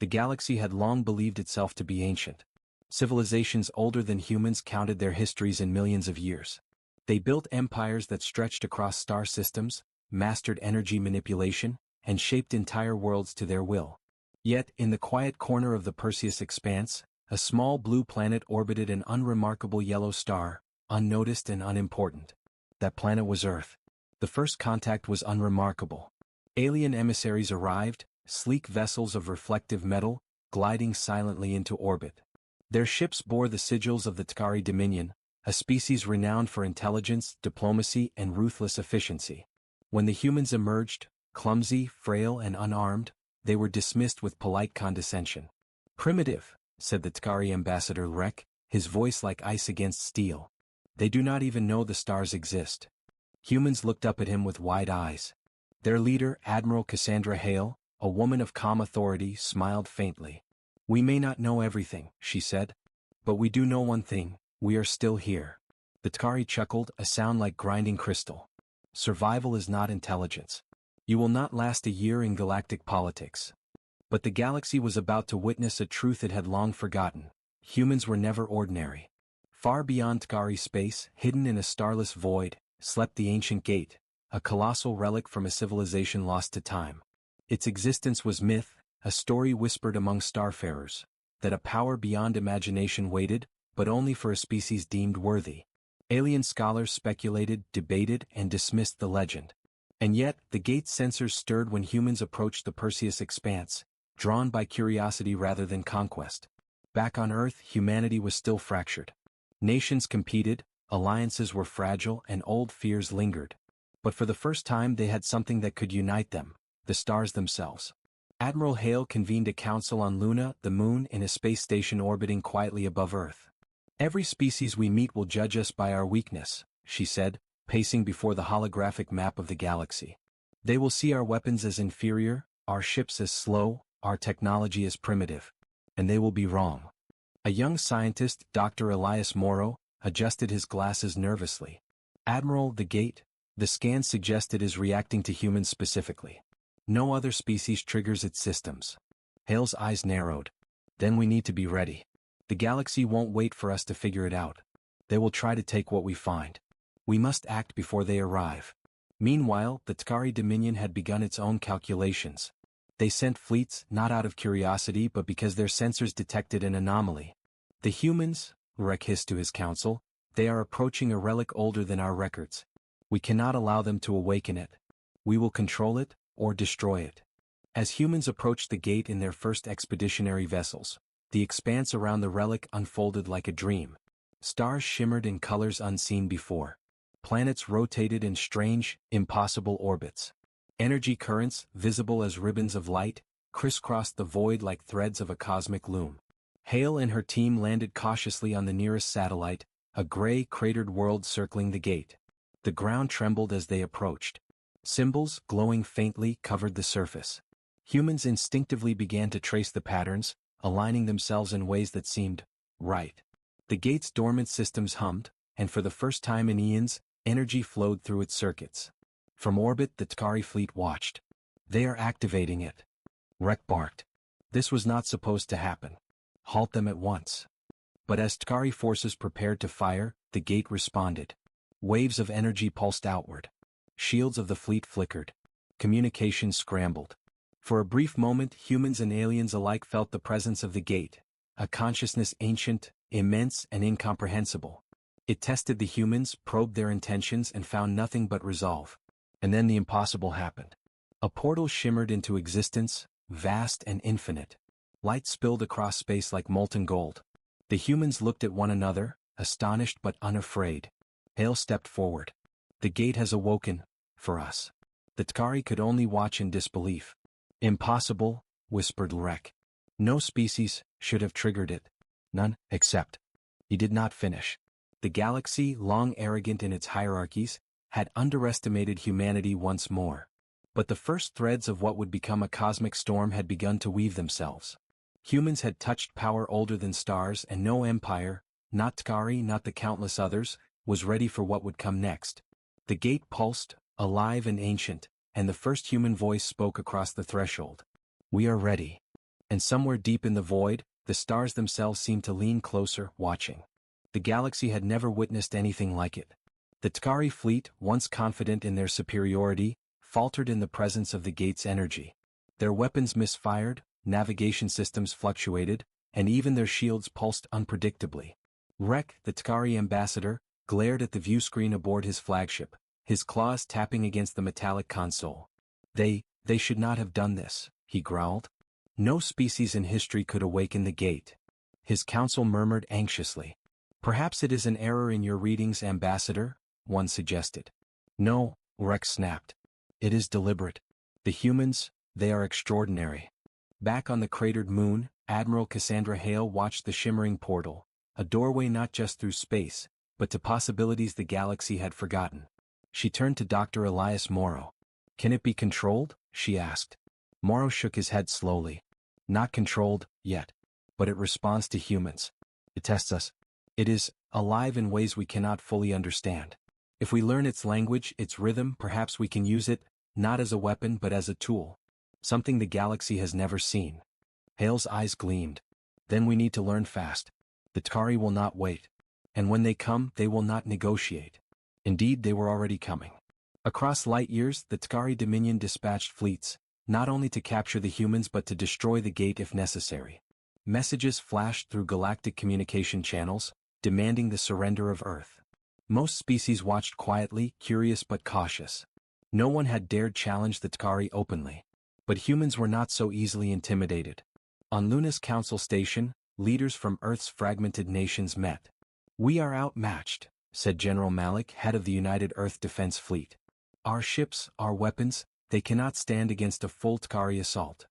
The galaxy had long believed itself to be ancient. Civilizations older than humans counted their histories in millions of years. They built empires that stretched across star systems, mastered energy manipulation, and shaped entire worlds to their will. Yet, in the quiet corner of the Perseus expanse, a small blue planet orbited an unremarkable yellow star, unnoticed and unimportant. That planet was Earth. The first contact was unremarkable. Alien emissaries arrived, sleek vessels of reflective metal, gliding silently into orbit. Their ships bore the sigils of the Tkari Dominion, a species renowned for intelligence, diplomacy, and ruthless efficiency. When the humans emerged, clumsy, frail, and unarmed, they were dismissed with polite condescension. "Primitive," said the Tkari ambassador Rek, his voice like ice against steel. "They do not even know the stars exist." Humans looked up at him with wide eyes. Their leader, Admiral Cassandra Hale, a woman of calm authority, smiled faintly. "We may not know everything," she said. "But we do know one thing, we are still here." The Tkari chuckled, a sound like grinding crystal. "Survival is not intelligence. You will not last a year in galactic politics." But the galaxy was about to witness a truth it had long forgotten. Humans were never ordinary. Far beyond Tkari space, hidden in a starless void, slept the ancient gate, a colossal relic from a civilization lost to time. Its existence was myth, a story whispered among starfarers, that a power beyond imagination waited, but only for a species deemed worthy. Alien scholars speculated, debated, and dismissed the legend. And yet, the gate's sensors stirred when humans approached the Perseus expanse, drawn by curiosity rather than conquest. Back on Earth, humanity was still fractured. Nations competed, alliances were fragile, and old fears lingered. But for the first time they had something that could unite them, the stars themselves. Admiral Hale convened a council on Luna, the moon, in a space station orbiting quietly above Earth. "Every species we meet will judge us by our weakness," she said, pacing before the holographic map of the galaxy. "They will see our weapons as inferior, our ships as slow, our technology as primitive. And they will be wrong." A young scientist, Dr. Elias Morrow, adjusted his glasses nervously. "Admiral, the gate, the scan suggested is reacting to humans specifically. No other species triggers its systems." Hale's eyes narrowed. "Then we need to be ready. The galaxy won't wait for us to figure it out. They will try to take what we find. We must act before they arrive." Meanwhile, the Tkari Dominion had begun its own calculations. They sent fleets, not out of curiosity but because their sensors detected an anomaly. "The humans," Rek hissed to his council, "they are approaching a relic older than our records. We cannot allow them to awaken it. We will control it, or destroy it." As humans approached the gate in their first expeditionary vessels, the expanse around the relic unfolded like a dream. Stars shimmered in colors unseen before. Planets rotated in strange, impossible orbits. Energy currents, visible as ribbons of light, crisscrossed the void like threads of a cosmic loom. Hale and her team landed cautiously on the nearest satellite, a gray, cratered world circling the gate. The ground trembled as they approached. Symbols, glowing faintly, covered the surface. Humans instinctively began to trace the patterns, aligning themselves in ways that seemed right. The gate's dormant systems hummed, and for the first time in eons, energy flowed through its circuits. From orbit the Tkari fleet watched. "They are activating it," Rek barked. "This was not supposed to happen. Halt them at once." But as Tkari forces prepared to fire, the gate responded. Waves of energy pulsed outward. Shields of the fleet flickered. Communications scrambled. For a brief moment humans and aliens alike felt the presence of the gate, a consciousness ancient, immense, and incomprehensible. It tested the humans, probed their intentions, and found nothing but resolve. And then the impossible happened. A portal shimmered into existence, vast and infinite. Light spilled across space like molten gold. The humans looked at one another, astonished but unafraid. Hale stepped forward. "The gate has awoken, for us." The Tkari could only watch in disbelief. "Impossible," whispered Rek. "No species should have triggered it. None, except." He did not finish. The galaxy, long arrogant in its hierarchies, had underestimated humanity once more. But the first threads of what would become a cosmic storm had begun to weave themselves. Humans had touched power older than stars, and no empire, not Tkari, not the countless others, was ready for what would come next. The gate pulsed, alive and ancient, and the first human voice spoke across the threshold. "We are ready." And somewhere deep in the void, the stars themselves seemed to lean closer, watching. The galaxy had never witnessed anything like it. The Tkari fleet, once confident in their superiority, faltered in the presence of the gate's energy. Their weapons misfired, navigation systems fluctuated, and even their shields pulsed unpredictably. Rek, the Tkari ambassador, glared at the viewscreen aboard his flagship, his claws tapping against the metallic console. They should not have done this, he growled. No species in history could awaken the gate. His council murmured anxiously. Perhaps it is an error in your readings, Ambassador, one suggested. No, Rex snapped. It is deliberate. The humans, they are extraordinary. Back on the cratered moon, Admiral Cassandra Hale watched the shimmering portal, a doorway not just through space, but to possibilities the galaxy had forgotten. She turned to Dr. Elias Morrow. Can it be controlled? She asked. Morrow shook his head slowly. Not controlled, yet. But it responds to humans. It tests us. It is alive in ways we cannot fully understand. If we learn its language, its rhythm, perhaps we can use it, not as a weapon but as a tool. Something the galaxy has never seen. Hale's eyes gleamed. Then we need to learn fast. The Tkari will not wait. And when they come, they will not negotiate. Indeed, they were already coming. Across light years, the Tkari Dominion dispatched fleets, not only to capture the humans but to destroy the gate if necessary. Messages flashed through galactic communication channels, demanding the surrender of Earth. Most species watched quietly, curious but cautious. No one had dared challenge the Tkari openly. But humans were not so easily intimidated. On Luna's council station, leaders from Earth's fragmented nations met. We are outmatched, said General Malik, head of the United Earth Defense Fleet. Our ships, our weapons, they cannot stand against a full Tkari assault.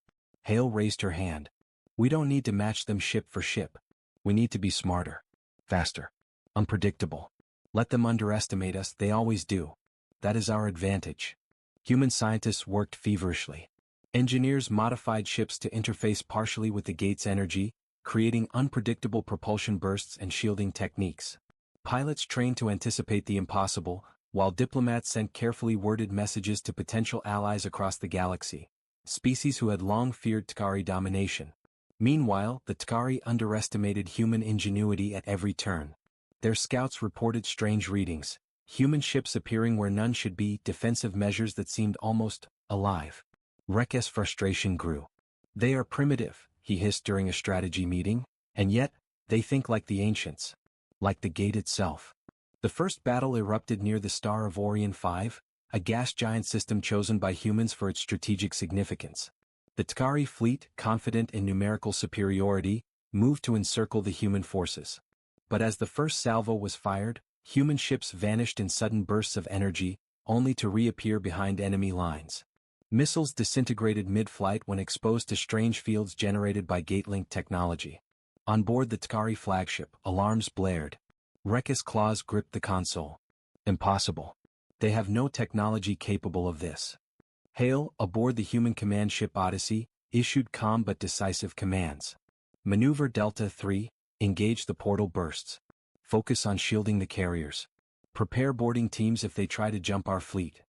Hale raised her hand. We don't need to match them ship for ship. We need to be smarter, faster, unpredictable. Let them underestimate us, they always do. That is our advantage. Human scientists worked feverishly. Engineers modified ships to interface partially with the gate's energy, creating unpredictable propulsion bursts and shielding techniques. Pilots trained to anticipate the impossible, while diplomats sent carefully worded messages to potential allies across the galaxy, species who had long feared Tkari domination. Meanwhile, the Tkari underestimated human ingenuity at every turn. Their scouts reported strange readings, human ships appearing where none should be, defensive measures that seemed almost alive. Rek's frustration grew. They are primitive, he hissed during a strategy meeting, and yet, they think like the ancients. Like the gate itself. The first battle erupted near the star of Orion 5, a gas giant system chosen by humans for its strategic significance. The Tkari fleet, confident in numerical superiority, moved to encircle the human forces. But as the first salvo was fired, human ships vanished in sudden bursts of energy, only to reappear behind enemy lines. Missiles disintegrated mid-flight when exposed to strange fields generated by gate-link technology. On board the Tkari flagship, alarms blared. Rek's claws gripped the console. Impossible. They have no technology capable of this. Hale, aboard the human command ship Odyssey, issued calm but decisive commands. Maneuver Delta 3, engage the portal bursts. Focus on shielding the carriers. Prepare boarding teams if they try to jump our fleet.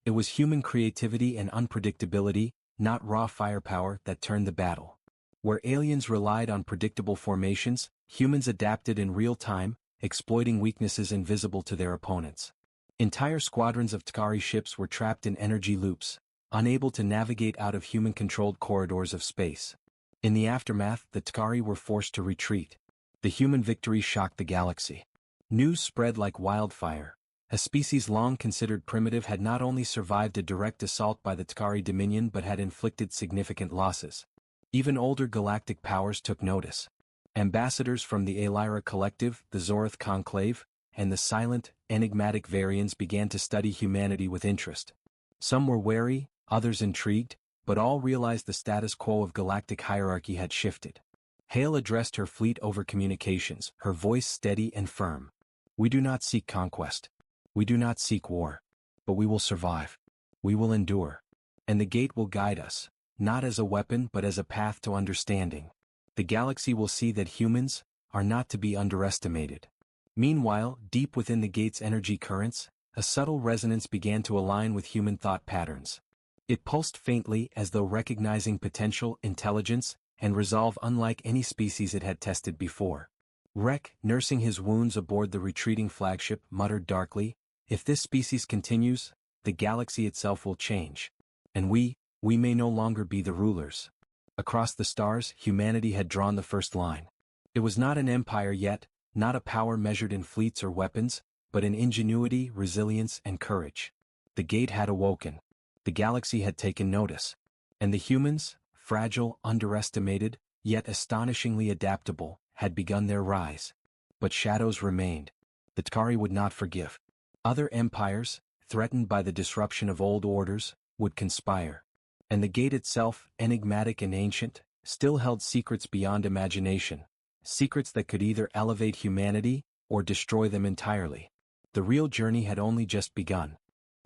It was human creativity and unpredictability, not raw firepower, that turned the battle. Where aliens relied on predictable formations, humans adapted in real time, exploiting weaknesses invisible to their opponents. Entire squadrons of Tkari ships were trapped in energy loops, unable to navigate out of human-controlled corridors of space. In the aftermath, the Tkari were forced to retreat. The human victory shocked the galaxy. News spread like wildfire. A species long considered primitive had not only survived a direct assault by the Tkari Dominion but had inflicted significant losses. Even older galactic powers took notice. Ambassadors from the Alyra Collective, the Zorith Conclave, and the silent, enigmatic Varians began to study humanity with interest. Some were wary, others intrigued, but all realized the status quo of galactic hierarchy had shifted. Hale addressed her fleet over communications, her voice steady and firm. We do not seek conquest. We do not seek war. But we will survive. We will endure. And the gate will guide us, not as a weapon but as a path to understanding. The galaxy will see that humans are not to be underestimated. Meanwhile, deep within the gate's energy currents, a subtle resonance began to align with human thought patterns. It pulsed faintly as though recognizing potential, intelligence, and resolve unlike any species it had tested before. Rek, nursing his wounds aboard the retreating flagship, muttered darkly, "If this species continues, the galaxy itself will change. And we may no longer be the rulers." Across the stars, humanity had drawn the first line. It was not an empire yet, not a power measured in fleets or weapons, but in ingenuity, resilience, and courage. The gate had awoken. The galaxy had taken notice. And the humans, fragile, underestimated, yet astonishingly adaptable, had begun their rise. But shadows remained. The Tkari would not forgive. Other empires, threatened by the disruption of old orders, would conspire. And the gate itself, enigmatic and ancient, still held secrets beyond imagination. Secrets that could either elevate humanity or destroy them entirely. The real journey had only just begun.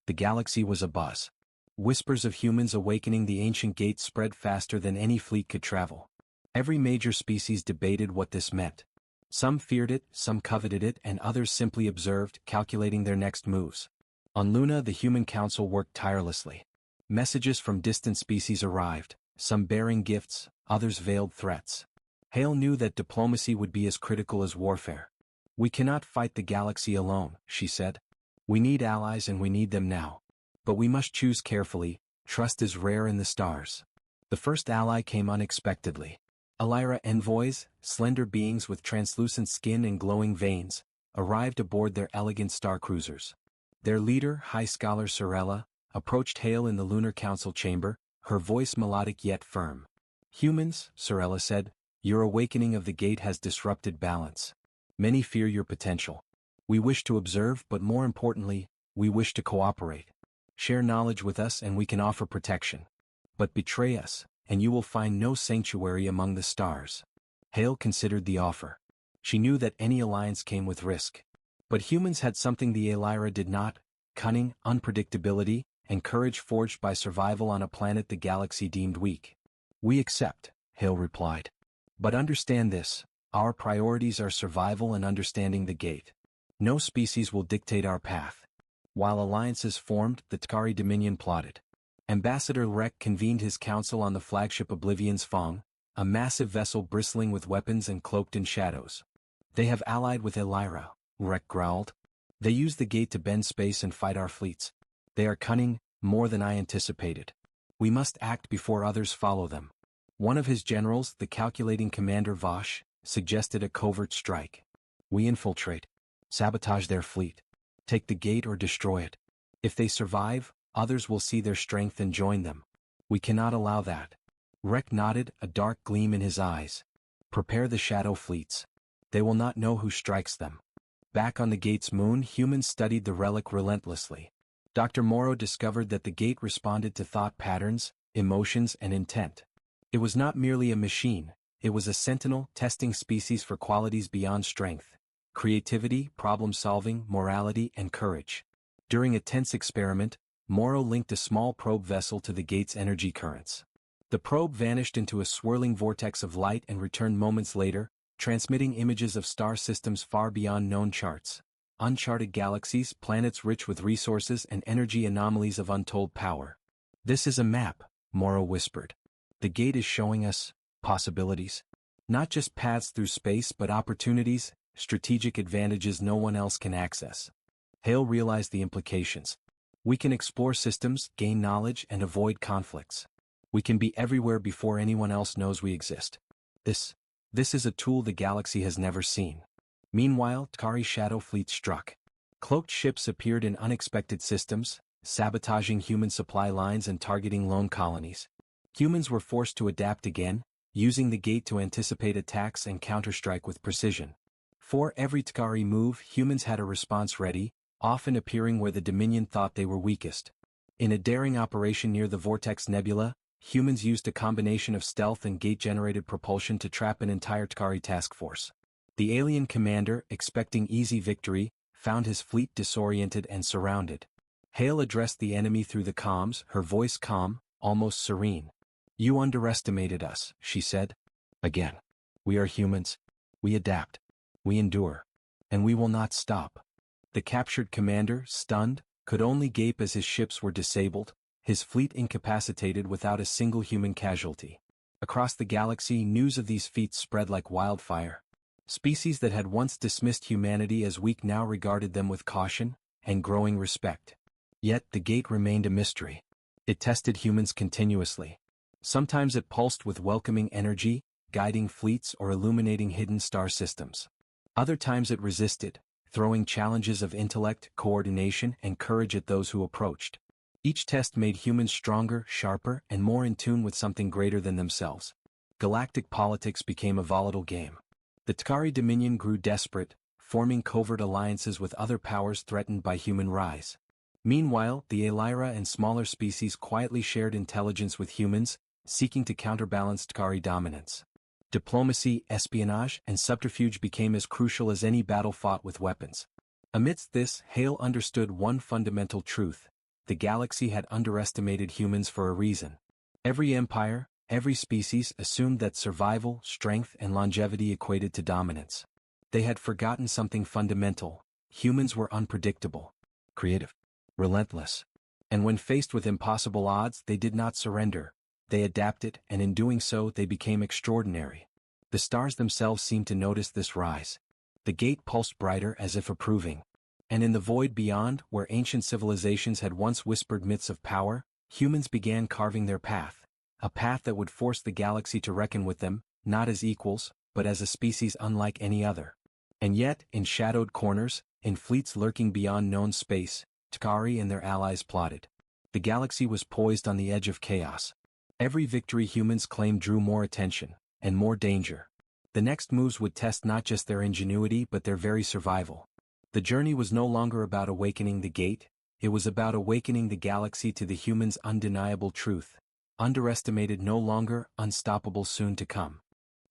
The galaxy was abuzz. Whispers of humans awakening the ancient gate spread faster than any fleet could travel. Every major species debated what this meant. Some feared it, some coveted it, and others simply observed, calculating their next moves. On Luna, the human council worked tirelessly. Messages from distant species arrived, some bearing gifts, others veiled threats. Hale knew that diplomacy would be as critical as warfare. "We cannot fight the galaxy alone," she said. "We need allies and we need them now. But we must choose carefully, trust is rare in the stars." The first ally came unexpectedly. Elira envoys, slender beings with translucent skin and glowing veins, arrived aboard their elegant star cruisers. Their leader, High Scholar Sorella, approached Hale in the Lunar Council chamber, her voice melodic yet firm. "Humans," Sorella said, "your awakening of the gate has disrupted balance. Many fear your potential. We wish to observe, but more importantly, we wish to cooperate. Share knowledge with us and we can offer protection. But betray us, and you will find no sanctuary among the stars." Hale considered the offer. She knew that any alliance came with risk. But humans had something the Elira did not: cunning, unpredictability, and courage forged by survival on a planet the galaxy deemed weak. "We accept," Hale replied. "But understand this, our priorities are survival and understanding the gate. No species will dictate our path." While alliances formed, the Tkari Dominion plotted. Ambassador Rek convened his council on the flagship Oblivion's Fong, a massive vessel bristling with weapons and cloaked in shadows. "They have allied with Elira," Rek growled. "They use the gate to bend space and fight our fleets. They are cunning, more than I anticipated. We must act before others follow them." One of his generals, the calculating commander Vosh, suggested a covert strike. "We infiltrate. Sabotage their fleet. Take the gate or destroy it. If they survive, others will see their strength and join them. We cannot allow that." Rek nodded, a dark gleam in his eyes. "Prepare the shadow fleets. They will not know who strikes them." Back on the gate's moon, humans studied the relic relentlessly. Dr. Morrow discovered that the gate responded to thought patterns, emotions, and intent. It was not merely a machine, it was a sentinel testing species for qualities beyond strength: creativity, problem-solving, morality, and courage. During a tense experiment, Morrow linked a small probe vessel to the gate's energy currents. The probe vanished into a swirling vortex of light and returned moments later, transmitting images of star systems far beyond known charts. Uncharted galaxies, planets rich with resources, and energy anomalies of untold power. "This is a map," Morrow whispered. "The gate is showing us possibilities. Not just paths through space but opportunities, strategic advantages no one else can access." Hale realized the implications. We can explore systems, gain knowledge, and avoid conflicts. We can be everywhere before anyone else knows we exist. This is a tool the galaxy has never seen. Meanwhile, Tkari shadow fleet struck. Cloaked ships appeared in unexpected systems, sabotaging human supply lines and targeting lone colonies. Humans were forced to adapt again, using the gate to anticipate attacks and counterstrike with precision. For every Tkari move, humans had a response ready, often appearing where the Dominion thought they were weakest. In a daring operation near the Vortex Nebula, humans used a combination of stealth and gate-generated propulsion to trap an entire Tkari task force. The alien commander, expecting easy victory, found his fleet disoriented and surrounded. Hale addressed the enemy through the comms, her voice calm, almost serene. "You underestimated us," she said. "Again. We are humans. We adapt. We endure. And we will not stop." The captured commander, stunned, could only gape as his ships were disabled, his fleet incapacitated without a single human casualty. Across the galaxy, news of these feats spread like wildfire. Species that had once dismissed humanity as weak now regarded them with caution and growing respect. Yet the gate remained a mystery. It tested humans continuously. Sometimes it pulsed with welcoming energy, guiding fleets or illuminating hidden star systems. Other times it resisted, throwing challenges of intellect, coordination, and courage at those who approached. Each test made humans stronger, sharper, and more in tune with something greater than themselves. Galactic politics became a volatile game. The Tkari Dominion grew desperate, forming covert alliances with other powers threatened by HumanRise. Meanwhile, the Elira and smaller species quietly shared intelligence with humans, seeking to counterbalance Tkari dominance. Diplomacy, espionage, and subterfuge became as crucial as any battle fought with weapons. Amidst this, Hale understood one fundamental truth: the galaxy had underestimated humans for a reason. Every empire, every species assumed that survival, strength, and longevity equated to dominance. They had forgotten something fundamental: humans were unpredictable, creative, relentless. And when faced with impossible odds, they did not surrender. They adapted, and in doing so, they became extraordinary. The stars themselves seemed to notice this rise. The gate pulsed brighter as if approving. And in the void beyond, where ancient civilizations had once whispered myths of power, humans began carving their path. A path that would force the galaxy to reckon with them, not as equals, but as a species unlike any other. And yet, in shadowed corners, in fleets lurking beyond known space, Tkari and their allies plotted. The galaxy was poised on the edge of chaos. Every victory humans claimed drew more attention, and more danger. The next moves would test not just their ingenuity but their very survival. The journey was no longer about awakening the gate, it was about awakening the galaxy to the humans' undeniable truth. Underestimated no longer, unstoppable soon to come.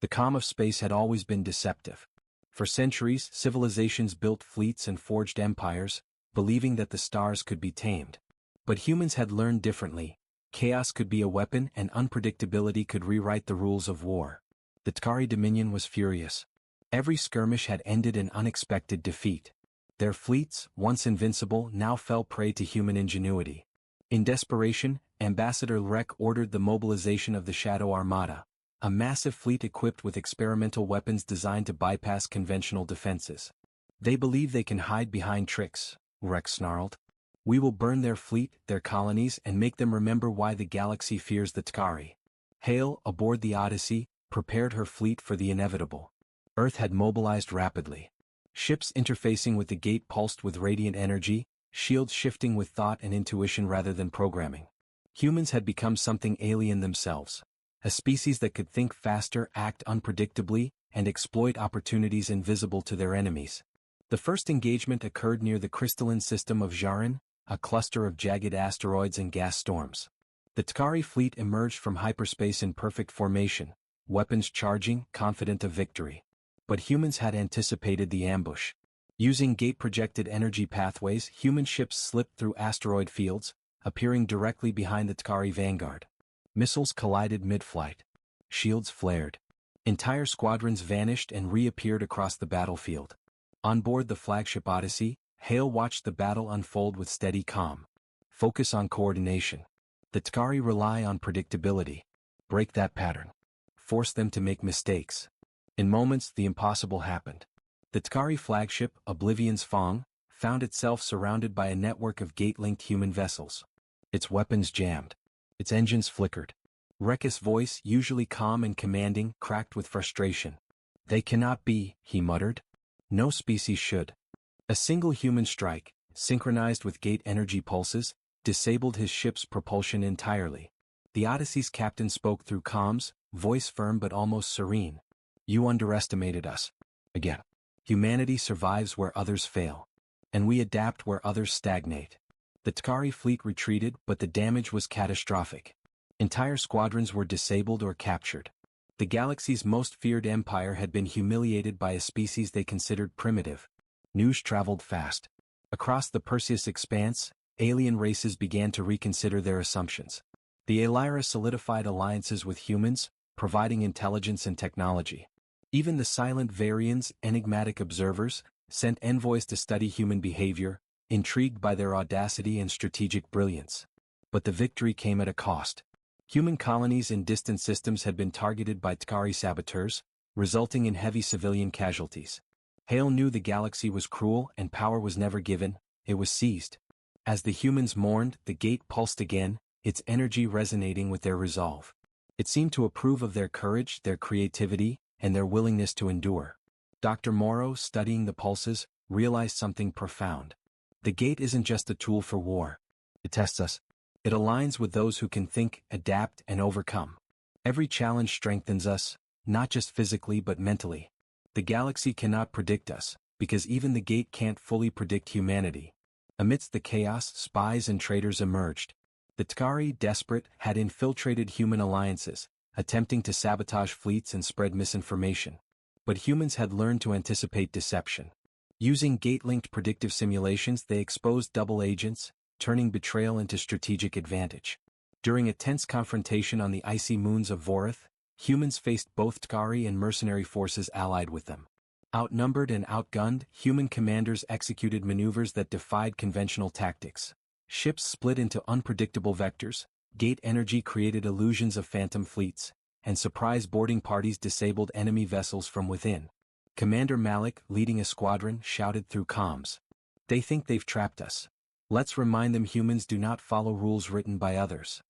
The calm of space had always been deceptive. For centuries, civilizations built fleets and forged empires, believing that the stars could be tamed. But humans had learned differently. Chaos could be a weapon and unpredictability could rewrite the rules of war. The Tkari Dominion was furious. Every skirmish had ended in unexpected defeat. Their fleets, once invincible, now fell prey to human ingenuity. In desperation, Ambassador Lrek ordered the mobilization of the Shadow Armada, a massive fleet equipped with experimental weapons designed to bypass conventional defenses. They believe they can hide behind tricks, Lrek snarled. We will burn their fleet, their colonies, and make them remember why the galaxy fears the Tkari. Hale, aboard the Odyssey, prepared her fleet for the inevitable. Earth had mobilized rapidly. Ships interfacing with the gate pulsed with radiant energy, shields shifting with thought and intuition rather than programming. Humans had become something alien themselves. A species that could think faster, act unpredictably, and exploit opportunities invisible to their enemies. The first engagement occurred near the crystalline system of Jarin, a cluster of jagged asteroids and gas storms. The Tkari fleet emerged from hyperspace in perfect formation, weapons charging, confident of victory. But humans had anticipated the ambush. Using gate-projected energy pathways, human ships slipped through asteroid fields, appearing directly behind the Tkari vanguard. Missiles collided mid-flight. Shields flared. Entire squadrons vanished and reappeared across the battlefield. On board the flagship Odyssey, Hale watched the battle unfold with steady calm. Focus on coordination. The Tkari rely on predictability. Break that pattern. Force them to make mistakes. In moments, the impossible happened. The Tkari flagship, Oblivion's Fong, found itself surrounded by a network of gate-linked human vessels. Its weapons jammed. Its engines flickered. Rekka's voice, usually calm and commanding, cracked with frustration. They cannot be, he muttered. No species should. A single human strike, synchronized with gate energy pulses, disabled his ship's propulsion entirely. The Odyssey's captain spoke through comms, voice firm but almost serene. You underestimated us. Again. Humanity survives where others fail. And we adapt where others stagnate. The Tkari fleet retreated, but the damage was catastrophic. Entire squadrons were disabled or captured. The galaxy's most feared empire had been humiliated by a species they considered primitive. News traveled fast. Across the Perseus expanse, alien races began to reconsider their assumptions. The Elira solidified alliances with humans, providing intelligence and technology. Even the silent Varians, enigmatic observers, sent envoys to study human behavior, intrigued by their audacity and strategic brilliance. But the victory came at a cost. Human colonies in distant systems had been targeted by Tkari saboteurs, resulting in heavy civilian casualties. Hale knew the galaxy was cruel and power was never given, it was seized. As the humans mourned, the gate pulsed again, its energy resonating with their resolve. It seemed to approve of their courage, their creativity, and their willingness to endure. Dr. Morrow, studying the pulses, realized something profound. The gate isn't just a tool for war. It tests us. It aligns with those who can think, adapt, and overcome. Every challenge strengthens us, not just physically but mentally. The galaxy cannot predict us, because even the gate can't fully predict humanity. Amidst the chaos, spies and traitors emerged. The Tkari, desperate, had infiltrated human alliances, attempting to sabotage fleets and spread misinformation. But humans had learned to anticipate deception. Using gate-linked predictive simulations, they exposed double agents, turning betrayal into strategic advantage. During a tense confrontation on the icy moons of Vorith, humans faced both Tkari and mercenary forces allied with them. Outnumbered and outgunned, human commanders executed maneuvers that defied conventional tactics. Ships split into unpredictable vectors, gate energy created illusions of phantom fleets, and surprise boarding parties disabled enemy vessels from within. Commander Malik, leading a squadron, shouted through comms. "They think they've trapped us. Let's remind them humans do not follow rules written by others."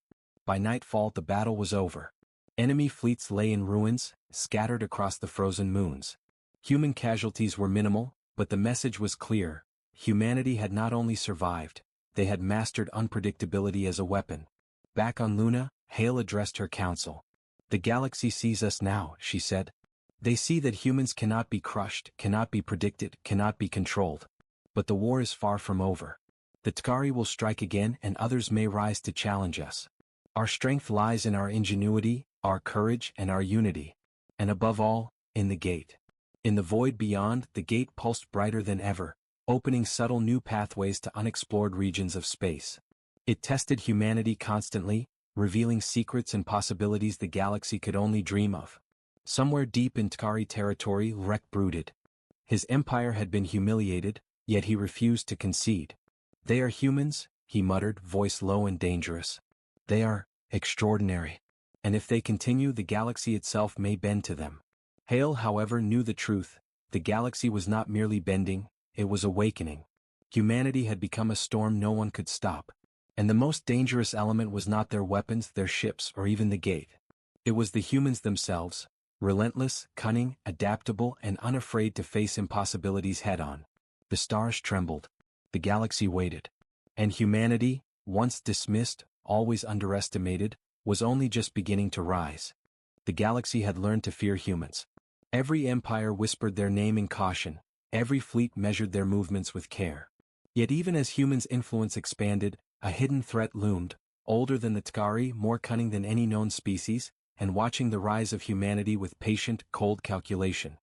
By nightfall, the battle was over. Enemy fleets lay in ruins, scattered across the frozen moons. Human casualties were minimal, but the message was clear. Humanity had not only survived, they had mastered unpredictability as a weapon. Back on Luna, Hale addressed her council. "The galaxy sees us now," she said. "They see that humans cannot be crushed, cannot be predicted, cannot be controlled. But the war is far from over. The Tkari will strike again and others may rise to challenge us. Our strength lies in our ingenuity, our courage, and our unity. And above all, in the gate." In the void beyond, the gate pulsed brighter than ever, opening subtle new pathways to unexplored regions of space. It tested humanity constantly, revealing secrets and possibilities the galaxy could only dream of. Somewhere deep in Tkari territory, Rek brooded. His empire had been humiliated, yet he refused to concede. "They are humans," he muttered, voice low and dangerous. "They are extraordinary. And if they continue, the galaxy itself may bend to them." Hale, however, knew the truth. The galaxy was not merely bending, it was awakening. Humanity had become a storm no one could stop. And the most dangerous element was not their weapons, their ships, or even the gate. It was the humans themselves, relentless, cunning, adaptable, and unafraid to face impossibilities head-on. The stars trembled. The galaxy waited. And humanity, once dismissed, always underestimated, was only just beginning to rise. The galaxy had learned to fear humans. Every empire whispered their name in caution, every fleet measured their movements with care. Yet even as humans' influence expanded, a hidden threat loomed, older than the Tkari, more cunning than any known species, and watching the rise of humanity with patient, cold calculation.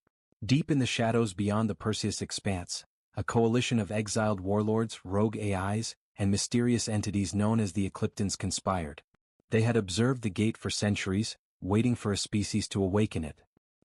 Deep in the shadows beyond the Perseus expanse, a coalition of exiled warlords, rogue AIs, and mysterious entities known as the Ecliptons conspired. They had observed the gate for centuries, waiting for a species to awaken it.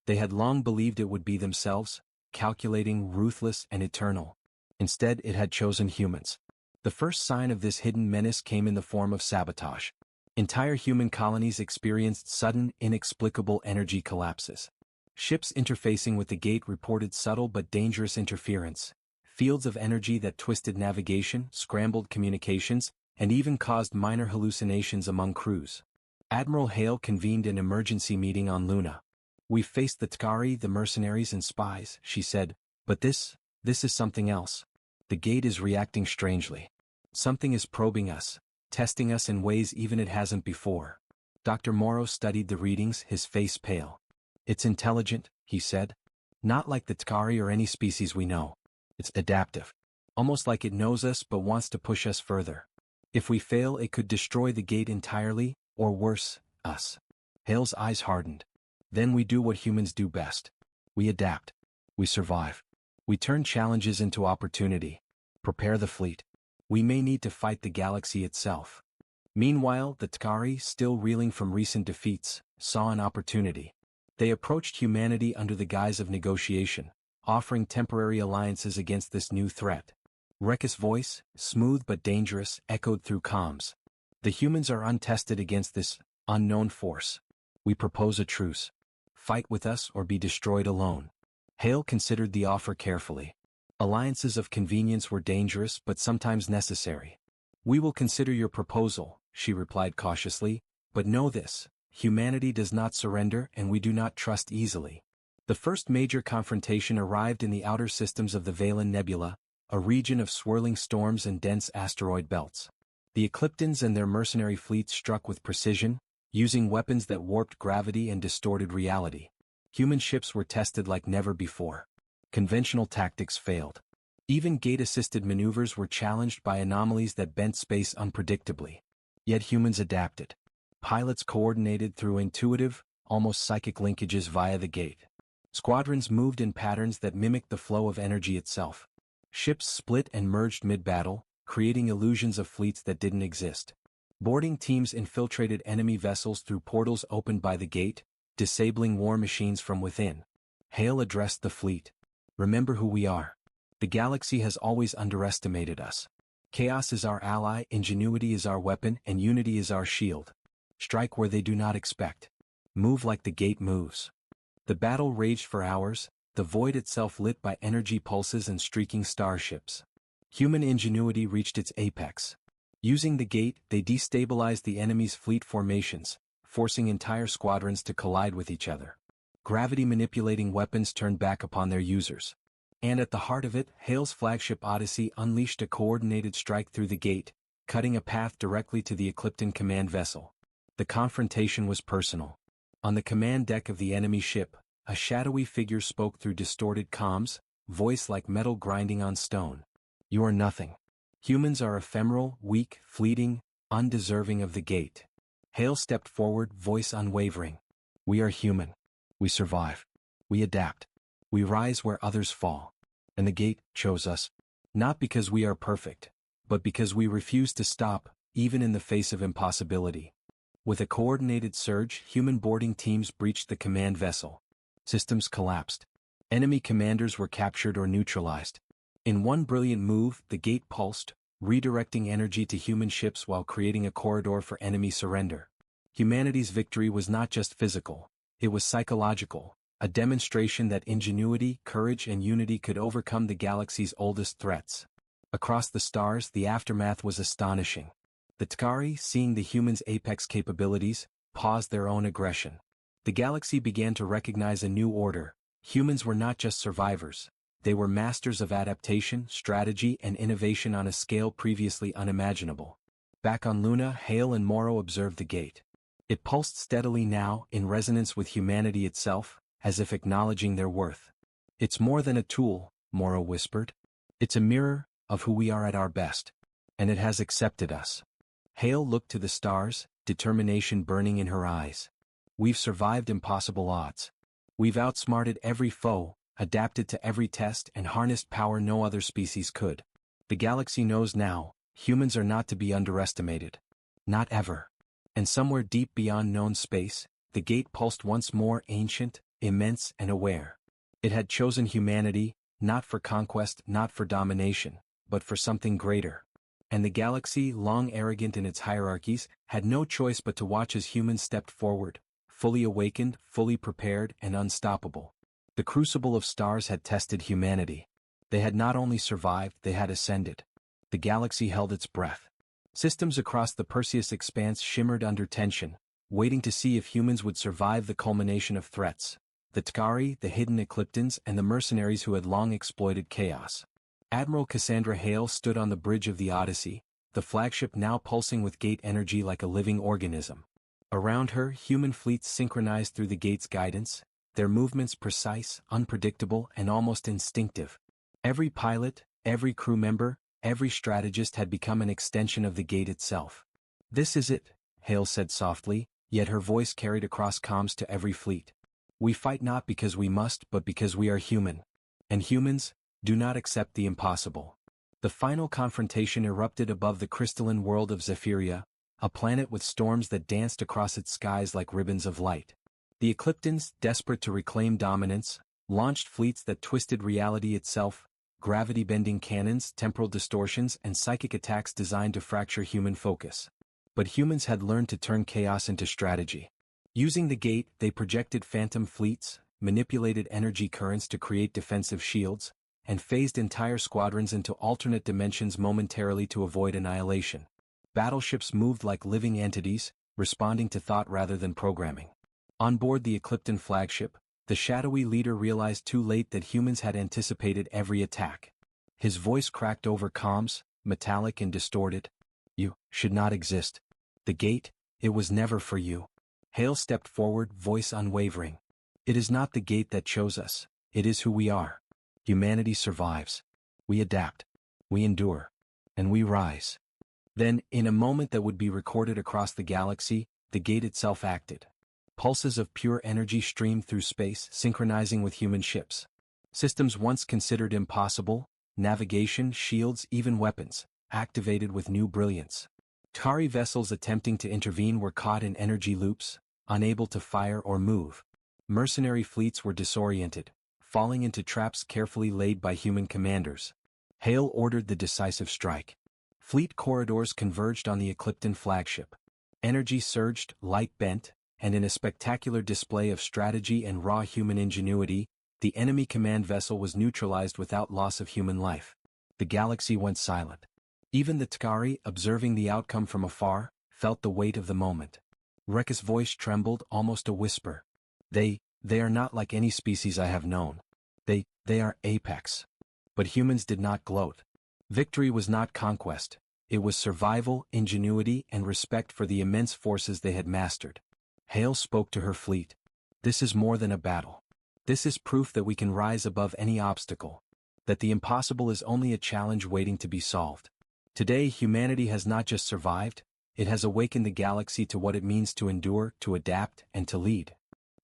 They had long believed it would be themselves, calculating, ruthless, and eternal. Instead, it had chosen humans. The first sign of this hidden menace came in the form of sabotage. Entire human colonies experienced sudden, inexplicable energy collapses. Ships interfacing with the gate reported subtle but dangerous interference. Fields of energy that twisted navigation, scrambled communications, and even caused minor hallucinations among crews. Admiral Hale convened an emergency meeting on Luna. "We've faced the Tkari, the mercenaries and spies," she said, "but this is something else. The gate is reacting strangely. Something is probing us, testing us in ways even it hasn't before." Dr. Morrow studied the readings, his face pale. "It's intelligent," he said. "Not like the Tkari or any species we know. It's adaptive. Almost like it knows us but wants to push us further. If we fail, it could destroy the gate entirely, or worse, us." Hale's eyes hardened. "Then we do what humans do best. We adapt. We survive. We turn challenges into opportunity. Prepare the fleet. We may need to fight the galaxy itself." Meanwhile, the Tkari, still reeling from recent defeats, saw an opportunity. They approached humanity under the guise of negotiation, offering temporary alliances against this new threat. Rek's voice, smooth but dangerous, echoed through comms. "The humans are untested against this Unknown force. We propose a truce. Fight with us or be destroyed alone. Hale considered the offer carefully. Alliances of convenience were dangerous but sometimes necessary. We will consider your proposal, she replied cautiously, but know this, humanity does not surrender and we do not trust easily. The first major confrontation arrived in the outer systems of the Valen Nebula, a region of swirling storms and dense asteroid belts. The Ecliptans and their mercenary fleets struck with precision, using weapons that warped gravity and distorted reality. Human ships were tested like never before. Conventional tactics failed. Even gate-assisted maneuvers were challenged by anomalies that bent space unpredictably. Yet humans adapted. Pilots coordinated through intuitive, almost psychic linkages via the gate. Squadrons moved in patterns that mimicked the flow of energy itself. Ships split and merged mid-battle, creating illusions of fleets that didn't exist. Boarding teams infiltrated enemy vessels through portals opened by the gate, disabling war machines from within. Hale addressed the fleet. Remember who we are. The galaxy has always underestimated us. Chaos is our ally, ingenuity is our weapon, and unity is our shield. Strike where they do not expect. Move like the gate moves. The battle raged for hours, the void itself lit by energy pulses and streaking starships. Human ingenuity reached its apex. Using the gate, they destabilized the enemy's fleet formations, forcing entire squadrons to collide with each other. Gravity-manipulating weapons turned back upon their users. And at the heart of it, Hale's flagship Odyssey unleashed a coordinated strike through the gate, cutting a path directly to the Ecliptan command vessel. The confrontation was personal. On the command deck of the enemy ship, a shadowy figure spoke through distorted comms, voice like metal grinding on stone. You are nothing. Humans are ephemeral, weak, fleeting, undeserving of the gate. Hale stepped forward, voice unwavering. We are human. We survive. We adapt. We rise where others fall. And the gate chose us. Not because we are perfect, but because we refuse to stop, even in the face of impossibility. With a coordinated surge, human boarding teams breached the command vessel. Systems collapsed. Enemy commanders were captured or neutralized. In one brilliant move, the gate pulsed, redirecting energy to human ships while creating a corridor for enemy surrender. Humanity's victory was not just physical, it was psychological, a demonstration that ingenuity, courage, and unity could overcome the galaxy's oldest threats. Across the stars, the aftermath was astonishing. The Tkari, seeing the humans' apex capabilities, paused their own aggression. The galaxy began to recognize a new order. Humans were not just survivors. They were masters of adaptation, strategy, and innovation on a scale previously unimaginable. Back on Luna, Hale and Morrow observed the gate. It pulsed steadily now, in resonance with humanity itself, as if acknowledging their worth. It's more than a tool, Morrow whispered. It's a mirror of who we are at our best. And it has accepted us. Hale looked to the stars, determination burning in her eyes. We've survived impossible odds. We've outsmarted every foe, adapted to every test, and harnessed power no other species could. The galaxy knows now, humans are not to be underestimated. Not ever. And somewhere deep beyond known space, the gate pulsed once more, ancient, immense, and aware. It had chosen humanity, not for conquest, not for domination, but for something greater. And the galaxy, long arrogant in its hierarchies, had no choice but to watch as humans stepped forward, fully awakened, fully prepared, and unstoppable. The crucible of stars had tested humanity. They had not only survived, they had ascended. The galaxy held its breath. Systems across the Perseus expanse shimmered under tension, waiting to see if humans would survive the culmination of threats. The Tkari, the hidden Ecliptans, and the mercenaries who had long exploited chaos. Admiral Cassandra Hale stood on the bridge of the Odyssey, the flagship now pulsing with gate energy like a living organism. Around her, human fleets synchronized through the gate's guidance, their movements precise, unpredictable, and almost instinctive. Every pilot, every crew member, every strategist had become an extension of the gate itself. This is it, Hale said softly, yet her voice carried across comms to every fleet. We fight not because we must, but because we are human. And humans do not accept the impossible. The final confrontation erupted above the crystalline world of Zephyria, a planet with storms that danced across its skies like ribbons of light. The Ecliptans, desperate to reclaim dominance, launched fleets that twisted reality itself, gravity-bending cannons, temporal distortions, and psychic attacks designed to fracture human focus. But humans had learned to turn chaos into strategy. Using the gate, they projected phantom fleets, manipulated energy currents to create defensive shields, and phased entire squadrons into alternate dimensions momentarily to avoid annihilation. Battleships moved like living entities, responding to thought rather than programming. On board the Eclipton flagship, the shadowy leader realized too late that humans had anticipated every attack. His voice cracked over comms, metallic and distorted. "You should not exist. The gate, it was never for you." Hale stepped forward, voice unwavering. "It is not the gate that chose us, it is who we are. Humanity survives. We adapt. We endure. And we rise." Then, in a moment that would be recorded across the galaxy, the gate itself acted. Pulses of pure energy streamed through space, synchronizing with human ships. Systems once considered impossible, navigation, shields, even weapons, activated with new brilliance. Tari vessels attempting to intervene were caught in energy loops, unable to fire or move. Mercenary fleets were disoriented, falling into traps carefully laid by human commanders. Hale ordered the decisive strike. Fleet corridors converged on the Eclipton flagship. Energy surged, light bent, and in a spectacular display of strategy and raw human ingenuity, the enemy command vessel was neutralized without loss of human life. The galaxy went silent. Even the Tkari, observing the outcome from afar, felt the weight of the moment. Rekka's voice trembled, almost a whisper. They are not like any species I have known. They are apex." But humans did not gloat. Victory was not conquest. It was survival, ingenuity, and respect for the immense forces they had mastered. Hale spoke to her fleet. "This is more than a battle. This is proof that we can rise above any obstacle. That the impossible is only a challenge waiting to be solved. Today humanity has not just survived, it has awakened the galaxy to what it means to endure, to adapt, and to lead."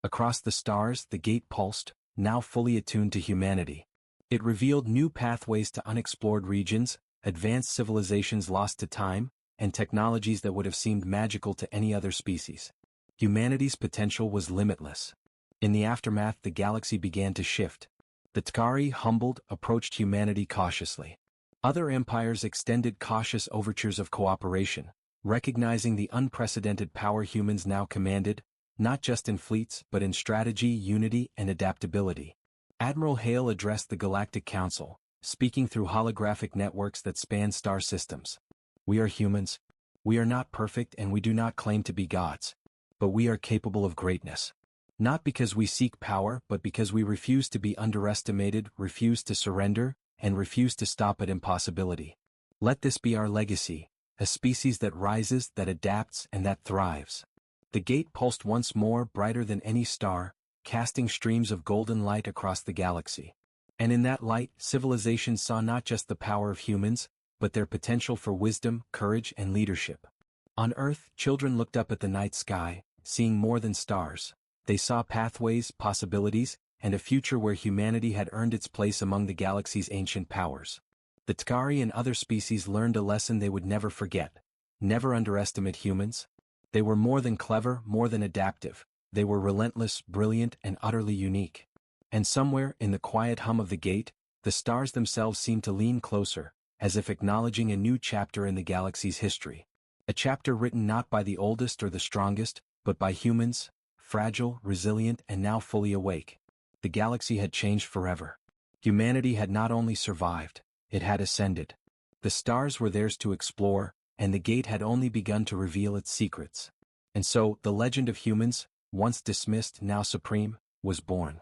Across the stars, the gate pulsed, now fully attuned to humanity. It revealed new pathways to unexplored regions, advanced civilizations lost to time, and technologies that would have seemed magical to any other species. Humanity's potential was limitless. In the aftermath, the galaxy began to shift. The Tkari, humbled, approached humanity cautiously. Other empires extended cautious overtures of cooperation, recognizing the unprecedented power humans now commanded, not just in fleets but in strategy, unity, and adaptability. Admiral Hale addressed the Galactic Council, speaking through holographic networks that span star systems. "We are humans. We are not perfect and we do not claim to be gods. But we are capable of greatness. Not because we seek power but because we refuse to be underestimated, refuse to surrender, and refuse to stop at impossibility. Let this be our legacy, a species that rises, that adapts, and that thrives." The gate pulsed once more, brighter than any star, casting streams of golden light across the galaxy. And in that light, civilization saw not just the power of humans, but their potential for wisdom, courage, and leadership. On Earth, children looked up at the night sky, seeing more than stars. They saw pathways, possibilities, and a future where humanity had earned its place among the galaxy's ancient powers. The Tkari and other species learned a lesson they would never forget. Never underestimate humans. They were more than clever, more than adaptive. They were relentless, brilliant, and utterly unique. And somewhere, in the quiet hum of the gate, the stars themselves seemed to lean closer, as if acknowledging a new chapter in the galaxy's history. A chapter written not by the oldest or the strongest, but by humans, fragile, resilient, and now fully awake. The galaxy had changed forever. Humanity had not only survived, it had ascended. The stars were theirs to explore, and the gate had only begun to reveal its secrets. And so, the legend of humans, once dismissed, now supreme, was born.